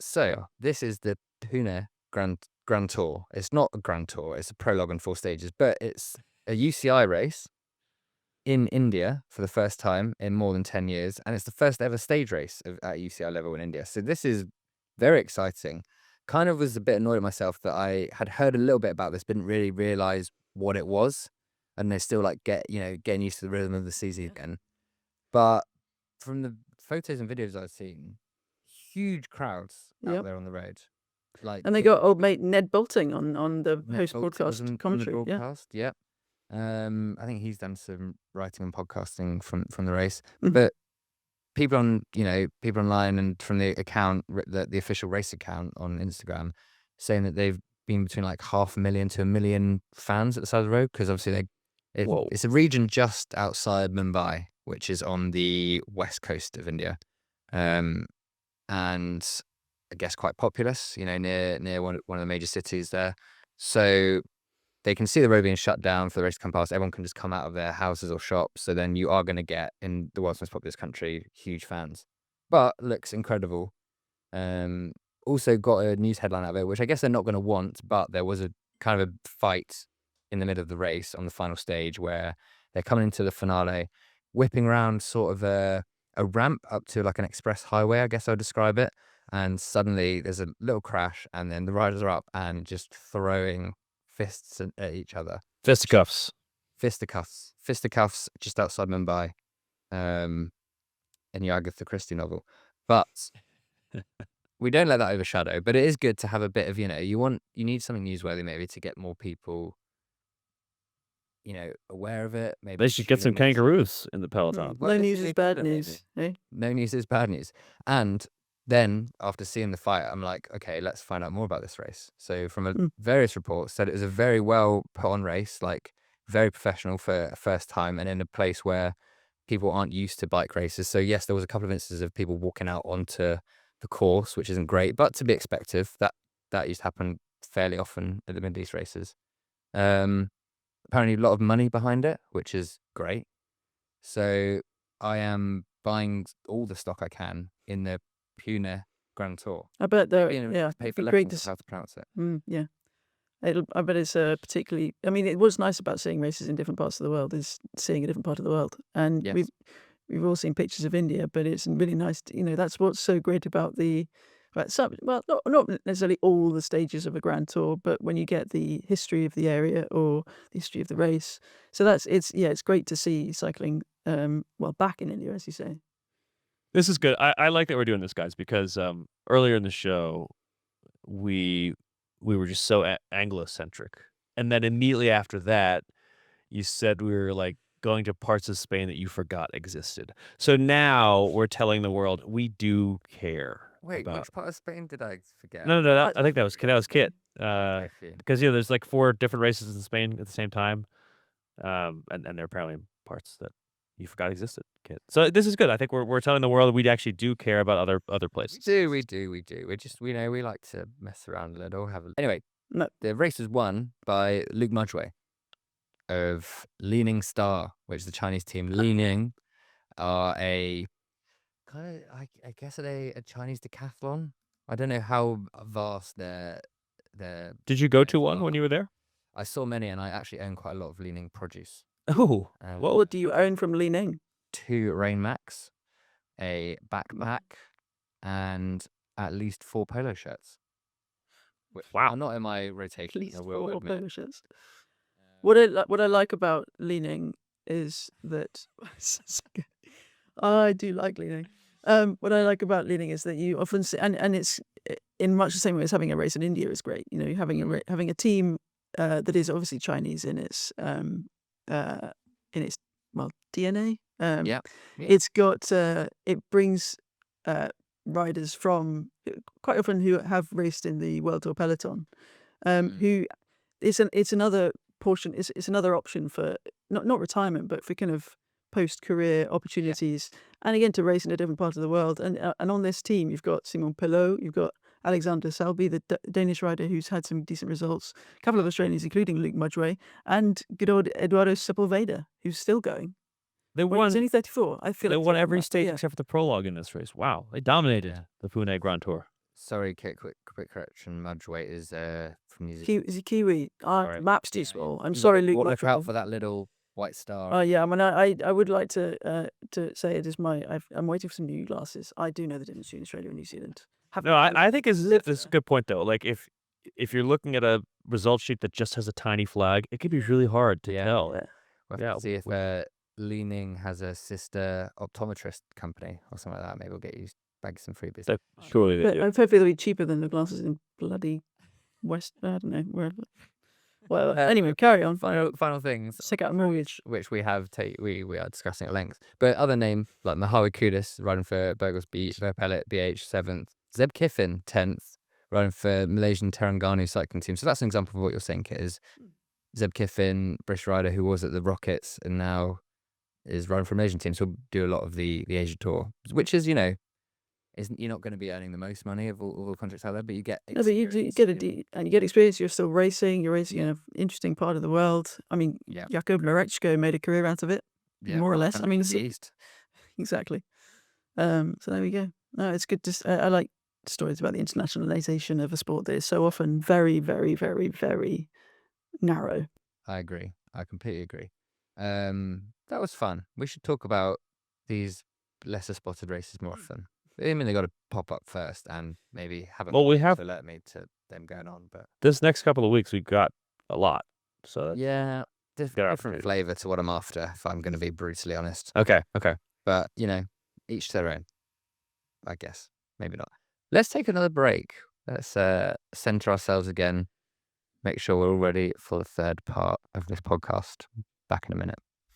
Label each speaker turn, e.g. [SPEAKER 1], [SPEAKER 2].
[SPEAKER 1] So this is the Pune Grand Tour. It's not a Grand Tour. It's a prologue and 4 stages, but it's a UCI race in India for the first time in more than 10 years. And it's the first ever stage race at UCI level in India. So this is very exciting. Kind of was a bit annoyed at myself that I had heard a little bit about this, didn't really realize what it was. And they're still like getting used to the rhythm of the season again. But from the photos and videos I've seen, huge crowds out there on the road. Like,
[SPEAKER 2] and they got old mate Ned Bolting on the host broadcast commentary.
[SPEAKER 1] Broadcast, yeah. I think he's done some writing and podcasting from the race. But people online and from the account, the official race account on Instagram, saying that they've been between like 500,000 to 1 million fans at the side of the road, because obviously it's a region just outside Mumbai, which is on the west coast of India, and I guess quite populous, near one of the major cities there. So they can see the road being shut down for the race to come past. Everyone can just come out of their houses or shops. So then you are going to get, in the world's most populous country, huge fans. But looks incredible. Also got a news headline out of it, which I guess they're not going to want, but there was a kind of a fight in the middle of the race on the final stage where they're coming into the finale, whipping around sort of a ramp up to like an express highway, I guess I'll describe it. And suddenly there's a little crash, and then the riders are up and just throwing fists at each other.
[SPEAKER 3] Fisticuffs
[SPEAKER 1] just outside Mumbai, in the Agatha Christie novel. But we don't let that overshadow. But it is good to have a bit of, you need something newsworthy maybe to get more people, aware of it. Maybe
[SPEAKER 3] they should get some kangaroos in the peloton.
[SPEAKER 2] No news is bad news.
[SPEAKER 1] No news is bad news. And then after seeing the fight, I'm like, okay, let's find out more about this race. So from various reports said it was a very well put on race, like very professional for a first time, and in a place where people aren't used to bike races. So yes, there was a couple of instances of people walking out onto the course, which isn't great, but to be expected. That used to happen fairly often at the Middle East races. Apparently a lot of money behind it, which is great. So I am buying all the stock I can in the Pune Grand Tour.
[SPEAKER 2] I bet they're
[SPEAKER 1] pay for
[SPEAKER 2] great
[SPEAKER 1] lessons how to pronounce it.
[SPEAKER 2] Yeah, I bet it's particularly. I mean, it was nice about seeing races in different parts of the world is seeing a different part of the world, and
[SPEAKER 1] yes.
[SPEAKER 2] we've all seen pictures of India, but it's really nice. That's what's so great about not necessarily all the stages of a Grand Tour, but when you get the history of the area or the history of the race. So it's great to see cycling back in India, as you say.
[SPEAKER 3] This is good. I like that we're doing this, guys, because earlier in the show, we were just so Anglo-centric. And then immediately after that, you said we were like going to parts of Spain that you forgot existed. So now we're telling the world we do care.
[SPEAKER 1] Wait, which part of Spain did I forget?
[SPEAKER 3] No, I think that was Kit. Because there's like 4 different races in Spain at the same time. And there are apparently parts that you forgot existed, Kit. So this is good. I think we're telling the world we actually do care about other places.
[SPEAKER 1] We do. We're just we like to mess around a little. Anyway, the race was won by Luke Mudgway of Leaning Star, which is the Chinese team. Leaning are a kind of I guess a Chinese decathlon. I don't know how vast their.
[SPEAKER 3] Did you go to one when you were there?
[SPEAKER 1] I saw many, and I actually own quite a lot of Leaning produce.
[SPEAKER 3] Oh,
[SPEAKER 2] what do you own from Leaning?
[SPEAKER 1] 2 Rain Max, a backpack, and at least 4 polo shirts.
[SPEAKER 3] Wow!
[SPEAKER 1] Not in my rotation.
[SPEAKER 2] At least 4 polo shirts. What I like about Leaning is that I do like Leaning. What I like about Leaning is that you often see, and it's in much the same way as having a race in India is great. Having a team that is obviously Chinese in its DNA. It's got it brings riders from quite often who have raced in the World Tour peloton, who it's another portion. It's another option for not retirement, but for kind of post-career opportunities, and again to race in a different part of the world. And on this team, you've got Simon Pelot, you've got Alexander Selby, the Danish rider who's had some decent results, a couple of Australians, including Luke Mudgway, and good old Eduardo Sepulveda, who's still going.
[SPEAKER 3] They won.
[SPEAKER 2] He's only 34. I feel
[SPEAKER 3] they won every stage except for the prologue in this race. Wow, they dominated the Pune Grand Tour.
[SPEAKER 1] Sorry, quick correction. Mudge weight is from New
[SPEAKER 2] Is
[SPEAKER 1] Zealand.
[SPEAKER 2] he Kiwi?
[SPEAKER 3] Sorry.
[SPEAKER 2] Map's too
[SPEAKER 1] Yeah,
[SPEAKER 2] small. I'm
[SPEAKER 1] You
[SPEAKER 2] sorry,
[SPEAKER 1] gotta
[SPEAKER 2] Luke
[SPEAKER 1] Look out
[SPEAKER 2] Michael.
[SPEAKER 1] for that little white star.
[SPEAKER 2] Oh yeah, I mean, I would like to say it is I'm waiting for some new glasses. I do know the difference between Australia and New Zealand.
[SPEAKER 3] No, I think it's
[SPEAKER 2] lived
[SPEAKER 3] a
[SPEAKER 2] there.
[SPEAKER 3] good point though. Like if you're looking at a result sheet that just has a tiny flag, it can be really hard to tell.
[SPEAKER 2] Yeah.
[SPEAKER 1] We'll have
[SPEAKER 3] Yeah,
[SPEAKER 1] to see if Leaning has a sister optometrist company or something like that. Maybe we'll get you bag some freebies.
[SPEAKER 3] Surely they
[SPEAKER 2] But
[SPEAKER 3] do.
[SPEAKER 2] hopefully they'll be cheaper than the glasses in bloody West. I don't know wherever. Well, anyway, carry on.
[SPEAKER 1] Final things.
[SPEAKER 2] Check out a mortgage.
[SPEAKER 1] Which we have we are discussing at length. But other name like Mahawi Kudus riding for Burgos Verpellet BH 7th, Zeb Kiffin 10th, riding for Malaysian Terengganu cycling team. So that's an example of what you're saying, Kit, is Zeb Kiffin, British rider who was at the Rockets and now is riding for a Malaysian team. So we'll do a lot of the Asia Tour, which is, you're not going to be earning the most money of all the contracts out there, but you get
[SPEAKER 2] No, but you get and you get experience. You're still racing. You're racing in an interesting part of the world. I mean, Jakob Lorechko made a career out of it, more or less. I mean,
[SPEAKER 1] East.
[SPEAKER 2] Exactly. So there we go. No, it's good to. I like stories about the internationalization of a sport that is so often very, very, very, very narrow.
[SPEAKER 1] I agree. I completely agree. That was fun. We should talk about these lesser spotted races more often. I mean, they got to pop up first and maybe haven't.
[SPEAKER 3] Well, we have
[SPEAKER 1] to alert me to them going on, but
[SPEAKER 3] this next couple of weeks we've got a lot. So
[SPEAKER 1] different flavor to what I'm after. If I'm going to be brutally honest.
[SPEAKER 3] Okay.
[SPEAKER 1] But each their own. I guess maybe not. Let's take another break. Let's center ourselves again. Make sure we're all ready for the third part of this podcast. Back in a minute.